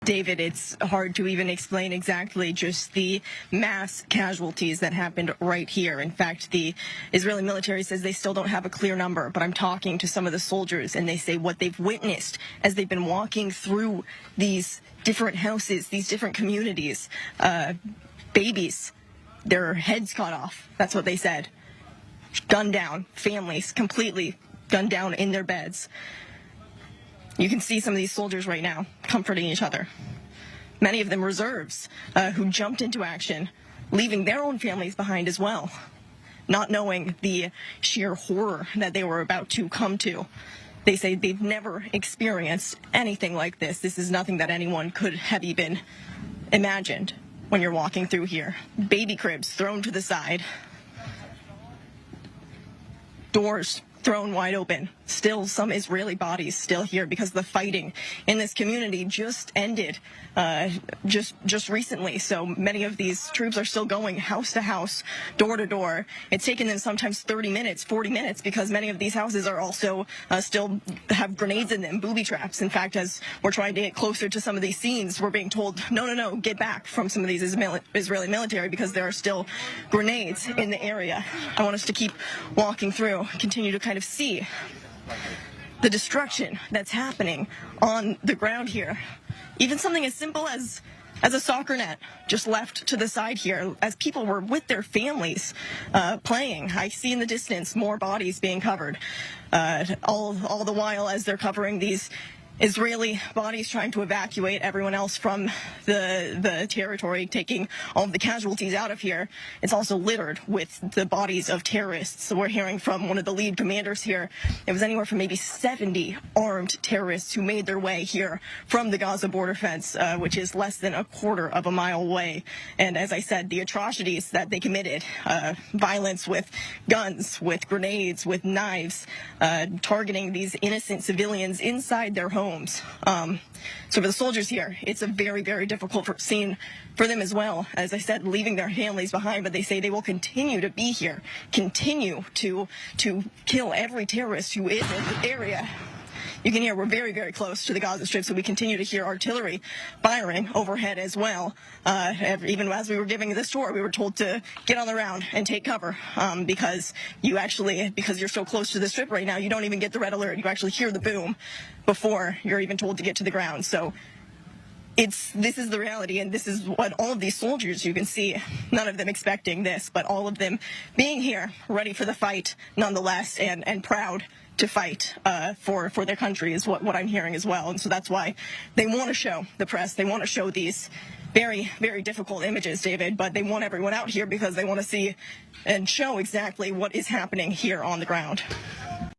David, it's hard to even explain exactly just the mass casualties that happened right here. In fact, the Israeli military says they still don't have a clear number, but I'm talking to some of the soldiers, and they say what they've witnessed as they've been walking through these different houses, these different communities, babies, their heads cut off. That's what they said. Gunned down, families completely gunned down in their beds. You can see some of these soldiers right now comforting each other. Many of them reserves who jumped into action, leaving their own families behind as well, not knowing the sheer horror that they were about to come to. They say they've never experienced anything like this. This is nothing that anyone could have even imagined when you're walking through here. Baby cribs thrown to the side. Doors thrown wide open. Still some Israeli bodies still here because the fighting in this community just ended just recently. So many of these troops are still going house to house, door to door. It's taken them sometimes 30 minutes, 40 minutes, because many of these houses are also still have grenades in them, booby traps. In fact, as we're trying to get closer to some of these scenes, we're being told, no, get back from some of these Israeli military because there are still grenades in the area. I want us to keep walking through, continue to kind of see the destruction that's happening on the ground here. Even something as simple as a soccer net just left to the side here as people were with their families playing. I see in the distance more bodies being covered, all the while as they're covering these Israeli bodies, trying to evacuate everyone else from the territory, taking all of the casualties out of here. It's also littered with the bodies of terrorists. So we're hearing from one of the lead commanders here. It was anywhere from maybe 70 armed terrorists who made their way here from the Gaza border fence, which is less than a quarter of a mile away. And as I said, the atrocities that they committed, violence with guns, with grenades, with knives, targeting these innocent civilians inside their homes. So for the soldiers here, it's a very, very difficult scene for them as well. As I said, leaving their families behind, but they say they will continue to be here, continue to kill every terrorist who is in the area. You can hear we're very, very close to the Gaza Strip, so we continue to hear artillery firing overhead as well. Even as we were giving this tour, we were told to get on the ground and take cover because you're so close to the Strip right now, you don't even get the red alert. You actually hear the boom before you're even told to get to the ground. So this is the reality, and this is what all of these soldiers, you can see, none of them expecting this, but all of them being here, ready for the fight nonetheless, and proud to fight for their country is what I'm hearing as well. And so that's why they want to show the press, they want to show these very, very difficult images, David, but they want everyone out here because they want to see and show exactly what is happening here on the ground.